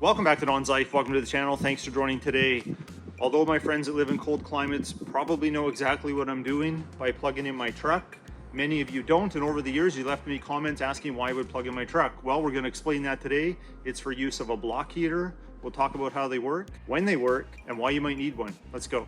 Welcome back to DONSLIFE. Welcome to the channel. Thanks for joining today. Although my friends that live in cold climates probably know exactly what I'm doing by plugging in my truck, many of you don't, and over the years you left me comments asking why I would plug in my truck. Well, we're going to explain that today. It's for use of a block heater. We'll talk about how they work, when they work, and why you might need one. Let's go.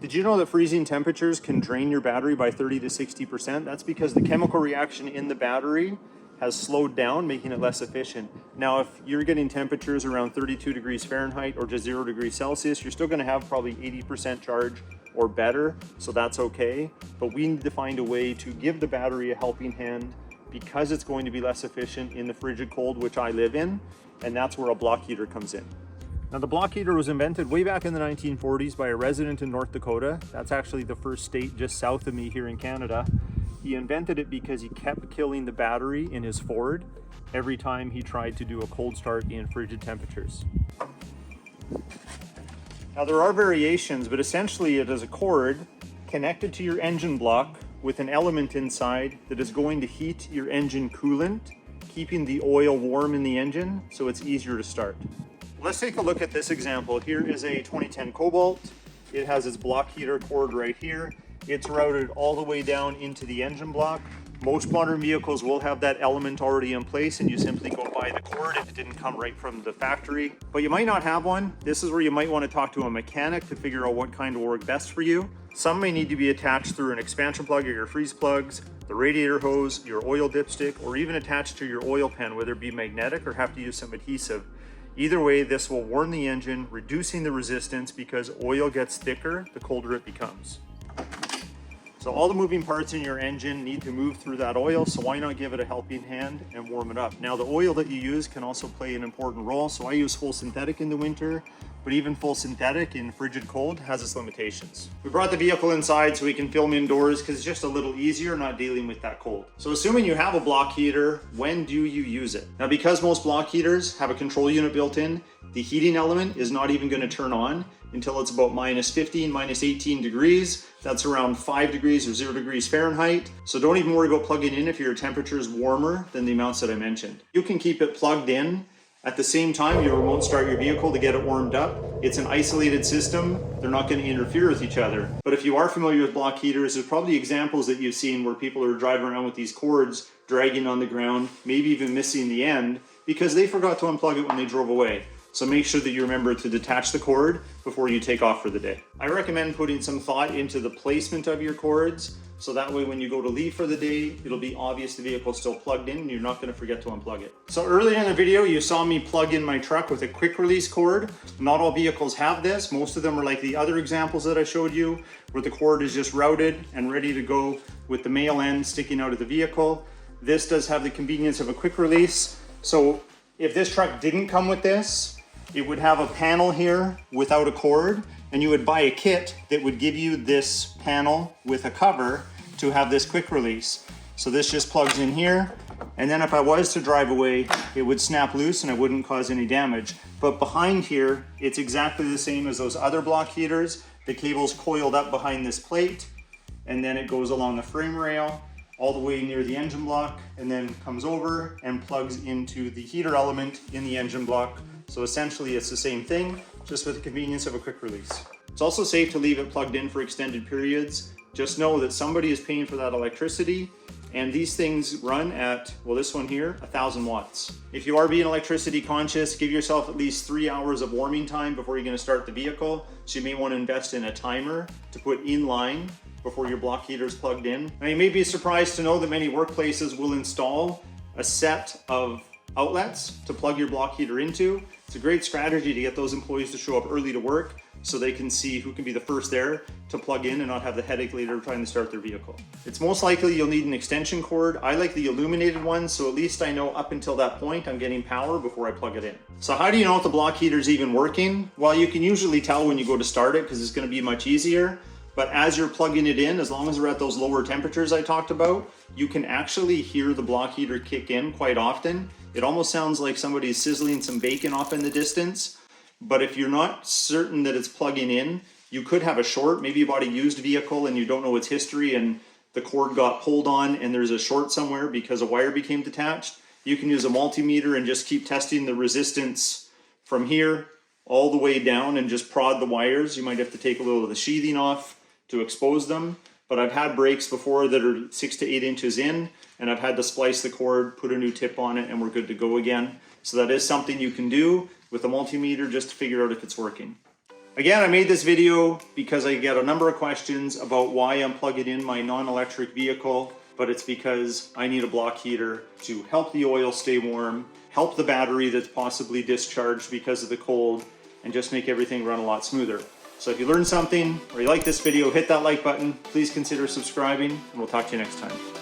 Did you know that freezing temperatures can drain your battery by 30 to 60%? That's because the chemical reaction in the battery has slowed down, making it less efficient. Now, if you're getting temperatures around 32 degrees Fahrenheit or just 0 degrees Celsius, you're still gonna have probably 80% charge or better, so that's okay. But we need to find a way to give the battery a helping hand because it's going to be less efficient in the frigid cold, which I live in, and that's where a block heater comes in. Now, the block heater was invented way back in the 1940s by a resident in North Dakota. That's actually the first state just south of me here in Canada. He invented it because he kept killing the battery in his Ford every time he tried to do a cold start in frigid temperatures. Now, there are variations, but essentially it is a cord connected to your engine block with an element inside that is going to heat your engine coolant, keeping the oil warm in the engine so it's easier to start. Let's take a look at this example. Here is a 2010 Cobalt. It has its block heater cord right here. It's routed all the way down into the engine block. Most modern vehicles will have that element already in place and you simply go buy the cord if it didn't come right from the factory. But you might not have one. This is where you might want to talk to a mechanic to figure out what kind will work best for you. Some may need to be attached through an expansion plug or your freeze plugs, the radiator hose, your oil dipstick, or even attached to your oil pan, whether it be magnetic or have to use some adhesive. Either way, this will warm the engine, reducing the resistance because oil gets thicker the colder it becomes. So all the moving parts in your engine need to move through that oil, so why not give it a helping hand and warm it up? Now, the oil that you use can also play an important role, so I use full synthetic in the winter, but even full synthetic in frigid cold has its limitations. We brought the vehicle inside so we can film indoors because it's just a little easier not dealing with that cold. So assuming you have a block heater, when do you use it? Now, because most block heaters have a control unit built in, the heating element is not even going to turn on until it's about minus 15, minus 18 degrees. That's around 5 degrees or 0 degrees Fahrenheit. So don't even worry about plugging in if your temperature is warmer than the amounts that I mentioned. You can keep it plugged in at the same time you remote start your vehicle to get it warmed up. It's an isolated system. They're not going to interfere with each other. But if you are familiar with block heaters, there's probably examples that you've seen where people are driving around with these cords dragging on the ground, maybe even missing the end because they forgot to unplug it when they drove away. So make sure that you remember to detach the cord before you take off for the day. I recommend putting some thought into the placement of your cords, so that way when you go to leave for the day, it'll be obvious the vehicle is still plugged in and you're not going to forget to unplug it. So earlier in the video, you saw me plug in my truck with a quick release cord. Not all vehicles have this. Most of them are like the other examples that I showed you, where the cord is just routed and ready to go with the male end sticking out of the vehicle. This does have the convenience of a quick release. So if this truck didn't come with this, it would have a panel here without a cord, and you would buy a kit that would give you this panel with a cover to have this quick release. So this just plugs in here, and then if I was to drive away, it would snap loose and it wouldn't cause any damage. But behind here, it's exactly the same as those other block heaters. The cable's coiled up behind this plate, and then it goes along the frame rail all the way near the engine block, and then comes over and plugs into the heater element in the engine block. So essentially it's the same thing, just with the convenience of a quick release. It's also safe to leave it plugged in for extended periods. Just know that somebody is paying for that electricity, and these things run at, well, this one here, 1,000 watts. If you are being electricity conscious, give yourself at least 3 hours of warming time before you're gonna start the vehicle. So you may wanna invest in a timer to put in line before your block heater is plugged in. Now, you may be surprised to know that many workplaces will install a set of outlets to plug your block heater into. It's a great strategy to get those employees to show up early to work so they can see who can be the first there to plug in and not have the headache later trying to start their vehicle. It's most likely you'll need an extension cord. I like the illuminated one, so at least I know up until that point I'm getting power before I plug it in. So how do you know if the block heater is even working? Well, you can usually tell when you go to start it because it's going to be much easier. But as you're plugging it in, as long as we're at those lower temperatures I talked about, you can actually hear the block heater kick in quite often. It almost sounds like somebody's sizzling some bacon off in the distance. But if you're not certain that it's plugging in, You could have a short, maybe you bought a used vehicle and you don't know its history and the cord got pulled on and there's a short somewhere because a wire became detached. You can use a multimeter and just keep testing the resistance from here all the way down and just prod the wires. You might have to take a little of the sheathing off to expose them. But I've had breaks before that are 6 to 8 inches in, and I've had to splice the cord, put a new tip on it, and we're good to go again. So that is something you can do with a multimeter just to figure out if it's working. Again, I made this video because I get a number of questions about why I'm plugging in my non-electric vehicle, but it's because I need a block heater to help the oil stay warm, help the battery that's possibly discharged because of the cold, and just make everything run a lot smoother. So if you learned something or you like this video, hit that like button. Please consider subscribing, and we'll talk to you next time.